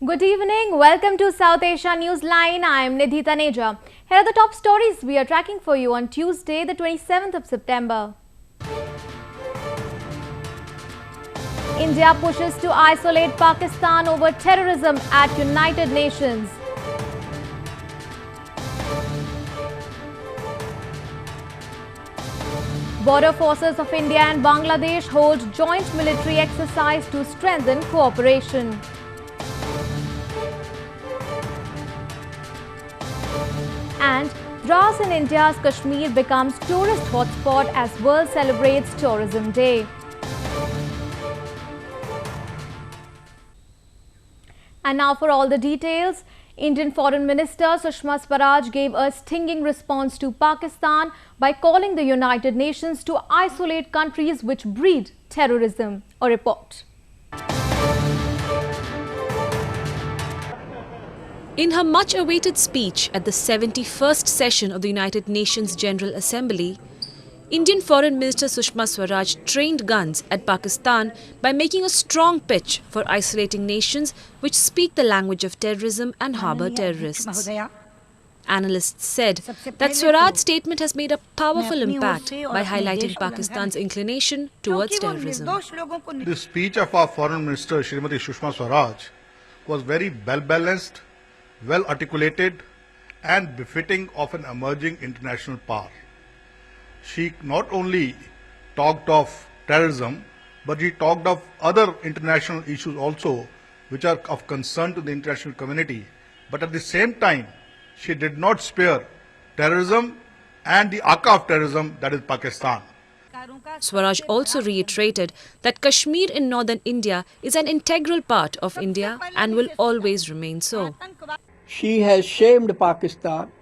Good evening. Welcome to South Asia Newsline. I am Nidhi Taneja. Here are the top stories we are tracking for you on Tuesday, the 27th of September. India pushes to isolate Pakistan over terrorism at United Nations. Border forces of India and Bangladesh hold joint military exercise to strengthen cooperation. And Drass in India's Kashmir becomes tourist hotspot as world celebrates Tourism Day. And now for all the details. Indian Foreign Minister Sushma Swaraj gave a stinging response to Pakistan by calling the United Nations to isolate countries which breed terrorism. A report. In her much-awaited speech at the 71st session of the United Nations General Assembly, Indian Foreign Minister Sushma Swaraj trained guns at Pakistan by making a strong pitch for isolating nations which speak the language of terrorism and harbour terrorists. Analysts said that Swaraj's statement has made a powerful impact by highlighting Pakistan's inclination towards terrorism. The speech of our Foreign Minister Srimati Sushma Swaraj was very well-balanced, well-articulated and befitting of an emerging international power. She not only talked of terrorism, but she talked of other international issues also, which are of concern to the international community. But at the same time, she did not spare terrorism and the Aka of terrorism, that is Pakistan. Swaraj also reiterated that Kashmir in northern India is an integral part of India and will always remain so. She has shamed Pakistan.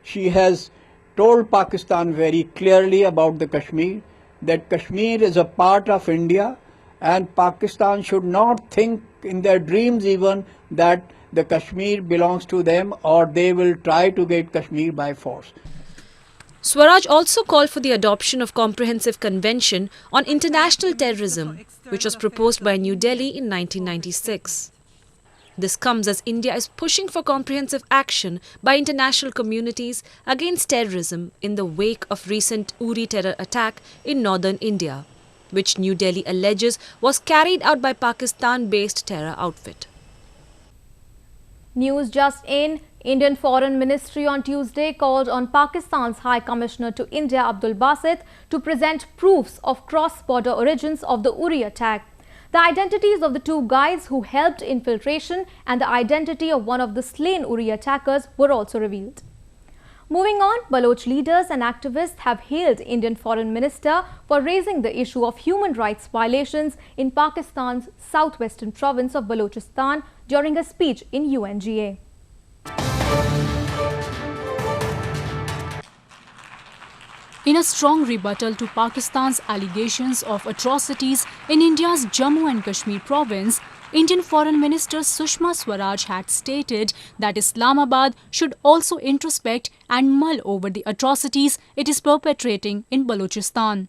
She has told Pakistan very clearly about the Kashmir, that Kashmir is a part of India and Pakistan should not think in their dreams even that the Kashmir belongs to them or they will try to get Kashmir by force. Swaraj also called for the adoption of Comprehensive Convention on International Terrorism, which was proposed by New Delhi in 1996. This comes as India is pushing for comprehensive action by international communities against terrorism in the wake of recent Uri terror attack in northern India, which New Delhi alleges was carried out by Pakistan-based terror outfit. News just in. Indian Foreign Ministry on Tuesday called on Pakistan's High Commissioner to India, Abdul Basit, to present proofs of cross-border origins of the Uri attack. The identities of the two guys who helped infiltration and the identity of one of the slain Uri attackers were also revealed. Moving on, Baloch leaders and activists have hailed Indian Foreign Minister for raising the issue of human rights violations in Pakistan's southwestern province of Balochistan during a speech in UNGA. In a strong rebuttal to Pakistan's allegations of atrocities in India's Jammu and Kashmir province, Indian Foreign Minister Sushma Swaraj had stated that Islamabad should also introspect and mull over the atrocities it is perpetrating in Balochistan.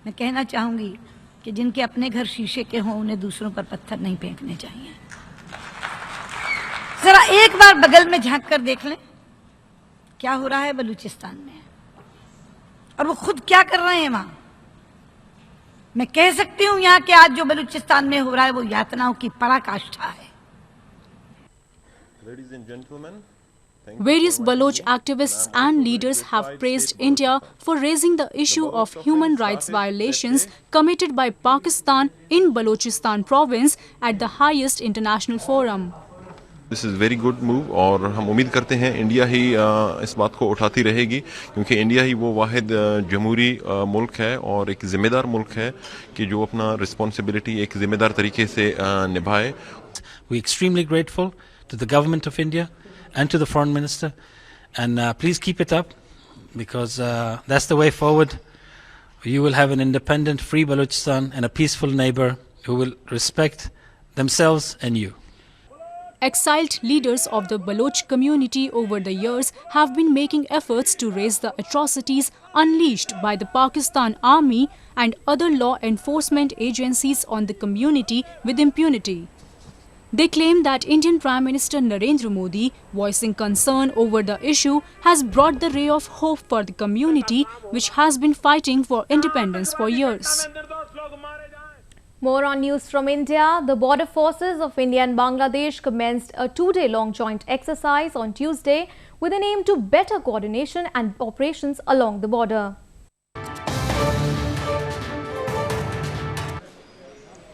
मैं कहना चाहूंगी कि जिनके अपने घर शीशे के हों उन्हें दूसरों पर पत्थर नहीं फेंकने चाहिए। जरा एक बार बगल में झांक कर देख लें क्या हो रहा है बलूचिस्तान में और वो खुद क्या कर रहे हैं वहां। मैं कह सकती हूं यहां के आज जो बलूचिस्तान में हो रहा है वो यातनाओं की पराकाष्ठा है। Ladies and gentlemen, Various Baloch activists and leaders have praised India for raising the issue of human rights violations committed by Pakistan in Balochistan province at the highest international forum. This is very good move और हम उम्मीद करते हैं India ही इस बात को उठाती रहेगी क्योंकि इंडिया ही वो वाहिद जमहूरी मुल्क है और एक जिम्मेदार मुल्क है कि जो अपना रिस्पांसिबिलिटी एक जिम्मेदार तरीके से निभाए. We're extremely grateful to the government of India and to the foreign minister, and please keep it up because that's the way forward. You will have an independent, free Balochistan and a peaceful neighbor who will respect themselves and you. Exiled leaders of the Baloch community over the years have been making efforts to raise the atrocities unleashed by the Pakistan Army and other law enforcement agencies on the community with impunity. They claim that Indian Prime Minister Narendra Modi, voicing concern over the issue, has brought the ray of hope for the community which has been fighting for independence for years. More on news from India. The border forces of India and Bangladesh commenced a 2-day-long joint exercise on Tuesday with an aim to better coordination and operations along the border.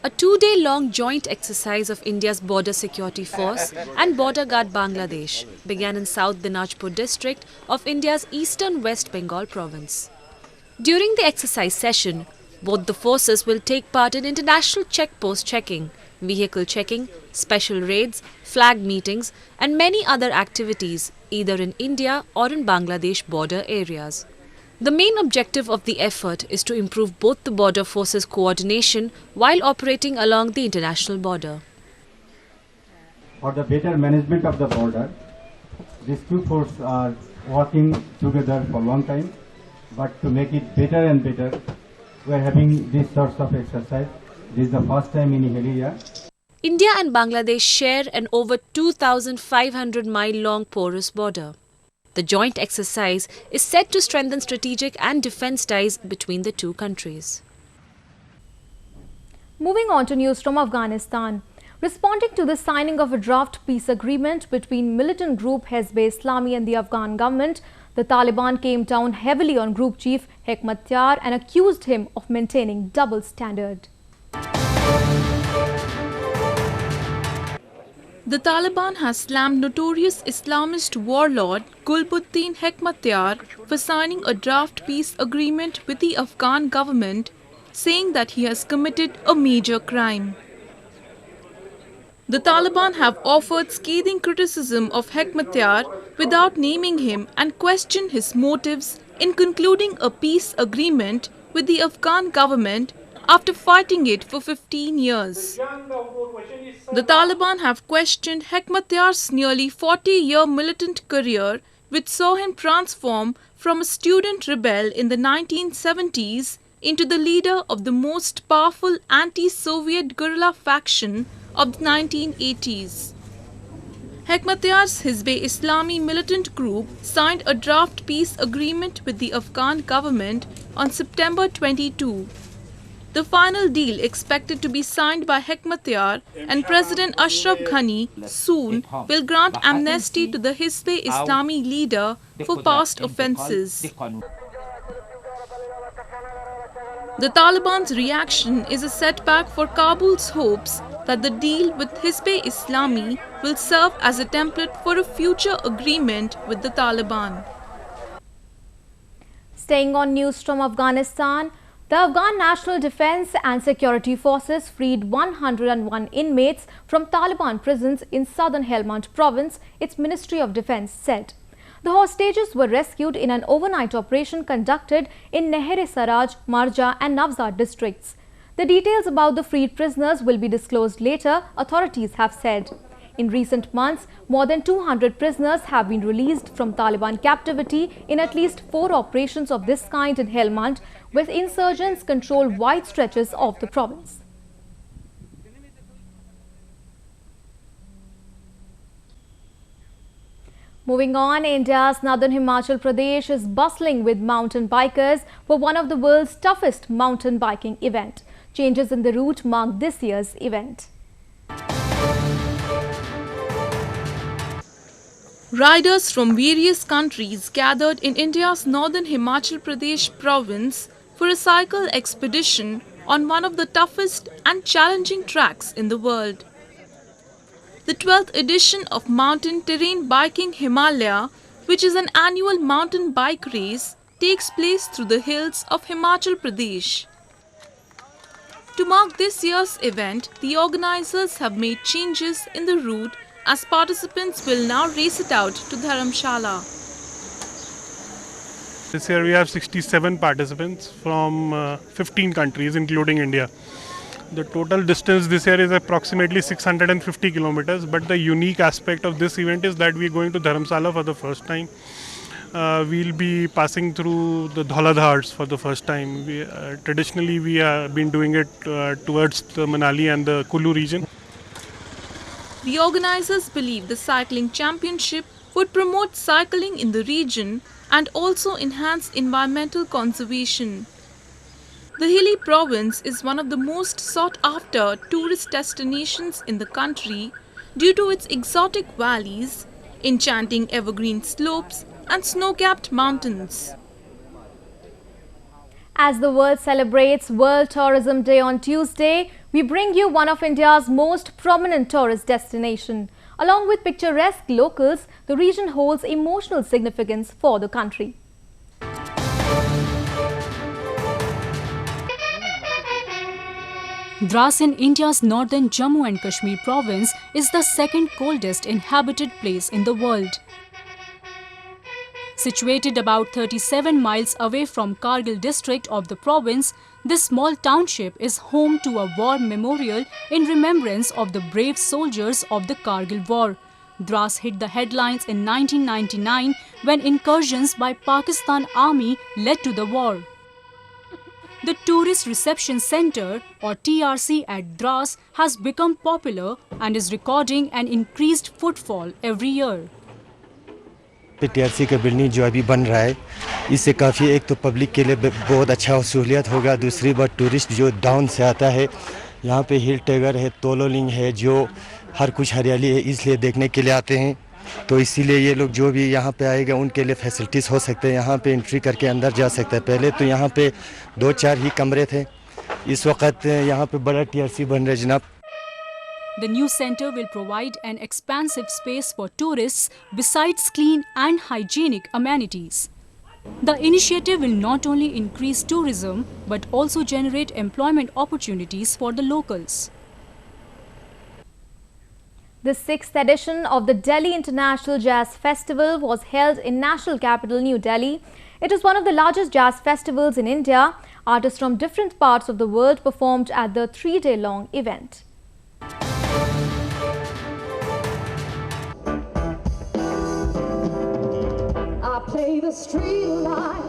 A 2-day-long joint exercise of India's Border Security Force and Border Guard Bangladesh began in South Dinajpur district of India's eastern West Bengal province. During the exercise session, both the forces will take part in international checkpost checking, vehicle checking, special raids, flag meetings and many other activities either in India or in Bangladesh border areas. The main objective of the effort is to improve both the border forces' coordination while operating along the international border. For the better management of the border, these two forces are working together for a long time, but to make it better and better, we are having these sorts of exercise. This is the first time in Hilly year. India and Bangladesh share an over 2,500-mile-long porous border. The joint exercise is set to strengthen strategic and defence ties between the two countries. Moving on to news from Afghanistan. Responding to the signing of a draft peace agreement between militant group Hezb-e-Islami and the Afghan government, the Taliban came down heavily on group chief Hekmatyar and accused him of maintaining double standard. The Taliban has slammed notorious Islamist warlord Gulbuddin Hekmatyar for signing a draft peace agreement with the Afghan government, saying that he has committed a major crime. The Taliban have offered scathing criticism of Hekmatyar without naming him and questioned his motives in concluding a peace agreement with the Afghan government after fighting it for 15 years. The Taliban have questioned Hekmatyar's nearly 40-year militant career, which saw him transform from a student rebel in the 1970s into the leader of the most powerful anti-Soviet guerrilla faction of the 1980s. Hekmatyar's Hezb-e-Islami militant group signed a draft peace agreement with the Afghan government on September 22. The final deal, expected to be signed by Hekmatyar and President Ashraf Ghani soon, will grant amnesty to the Hezb-e-Islami leader for past offences. The Taliban's reaction is a setback for Kabul's hopes that the deal with Hezb-e-Islami will serve as a template for a future agreement with the Taliban. Staying on news from Afghanistan, the Afghan National Defense and Security Forces freed 101 inmates from Taliban prisons in southern Helmand province, its Ministry of Defense said. The hostages were rescued in an overnight operation conducted in Nahr-e-Saraj, Marja and Navzad districts. The details about the freed prisoners will be disclosed later, authorities have said. In recent months, more than 200 prisoners have been released from Taliban captivity in at least 4 operations of this kind in Helmand, where insurgents control wide stretches of the province. Moving on, India's northern Himachal Pradesh is bustling with mountain bikers for one of the world's toughest mountain biking event. Changes in the route mark this year's event. Riders from various countries gathered in India's northern Himachal Pradesh province for a cycle expedition on one of the toughest and challenging tracks in the world. The 12th edition of Mountain Terrain Biking Himalaya, which is an annual mountain bike race, takes place through the hills of Himachal Pradesh. To mark this year's event, the organizers have made changes in the route as participants will now race it out to Dharamshala. This year we have 67 participants from 15 countries including India. The total distance this year is approximately 650 kilometers, but the unique aspect of this event is that we are going to Dharamshala for the first time. We'll be passing through the Dhauladhars for the first time. Traditionally we have been doing it towards the Manali and the Kulu region. The organizers believe the cycling championship would promote cycling in the region and also enhance environmental conservation. The hilly province is one of the most sought-after tourist destinations in the country due to its exotic valleys, enchanting evergreen slopes and snow-capped mountains. As the world celebrates World Tourism Day on Tuesday, we bring you one of India's most prominent tourist destinations. Along with picturesque locals, the region holds emotional significance for the country. Drass in India's northern Jammu and Kashmir province is the second coldest inhabited place in the world. Situated about 37 miles away from Kargil district of the province, this small township is home to a war memorial in remembrance of the brave soldiers of the Kargil war. Drass hit the headlines in 1999 when incursions by Pakistan Army led to the war. The Tourist Reception Centre or TRC at Drass has become popular and is recording an increased footfall every year. TRC का building जो अभी बन रहा है इससे काफ़ी एक तो पब्लिक के लिए बहुत अच्छा सहूलियत होगा, दूसरी बात टूरिस्ट जो डाउन से आता है यहाँ पे हिल टाइगर है, तोलोलिंग है, जो हर कुछ हरियाली है इसलिए देखने के लिए आते हैं। तो इसीलिए ये लोग जो भी यहाँ पे आएगा उनके लिए फैसिलिटीज़ हो सकते हैं, यहाँ पे एंट्री करके अंदर जा सकते हैं। पहले तो यहाँ पे 2-4 ही कमरे थे, इस वक्त यहाँ पे बड़ा TRC बन रहा है जनाब। The new centre will provide an expansive space for tourists besides clean and hygienic amenities. The initiative will not only increase tourism but also generate employment opportunities for the locals. The 6th edition of the Delhi International Jazz Festival was held in national capital New Delhi. It is one of the largest jazz festivals in India. Artists from different parts of the world performed at the 3-day-long event. I play the street life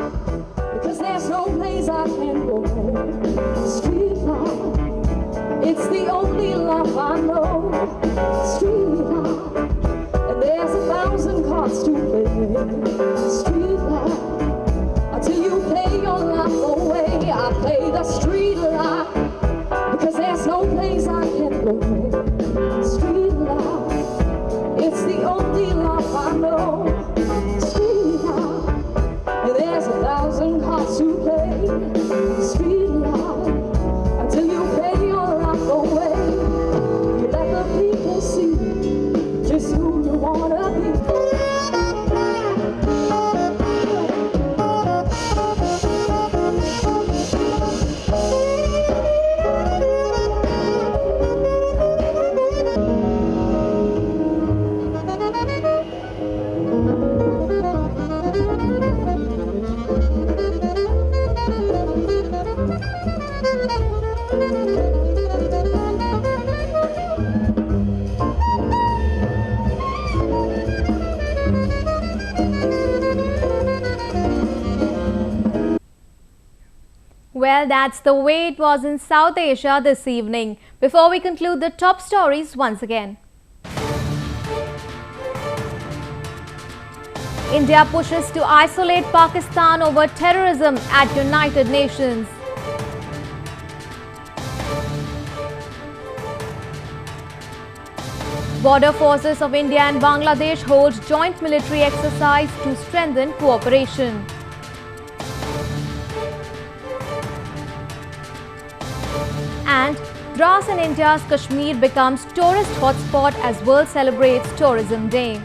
because there's no place I can go. Street life, it's the only life I know. Street life, and there's 1,000 cards to play. Street life, until you play your life away. I play the street life because there's no place I can go. Street life, it's the only life I know. There's 1,000 hearts to play. Street life, until you pay your life away. You let the people see just who you wanna be. Well, that's the way it was in South Asia this evening. Before we conclude the top stories once again. India pushes to isolate Pakistan over terrorism at United Nations. Border forces of India and Bangladesh hold joint military exercise to strengthen cooperation. And Drass in India's Kashmir becomes tourist hotspot as world celebrates Tourism Day.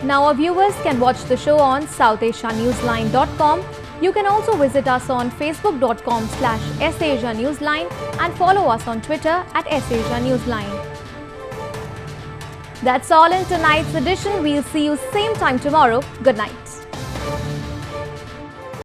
Now our viewers can watch the show on SouthAsiaNewsline.com. You can also visit us on Facebook.com/SAsiaNewsline and follow us on Twitter @SAsiaNewsline. That's all in tonight's edition. We'll see you same time tomorrow. Good night.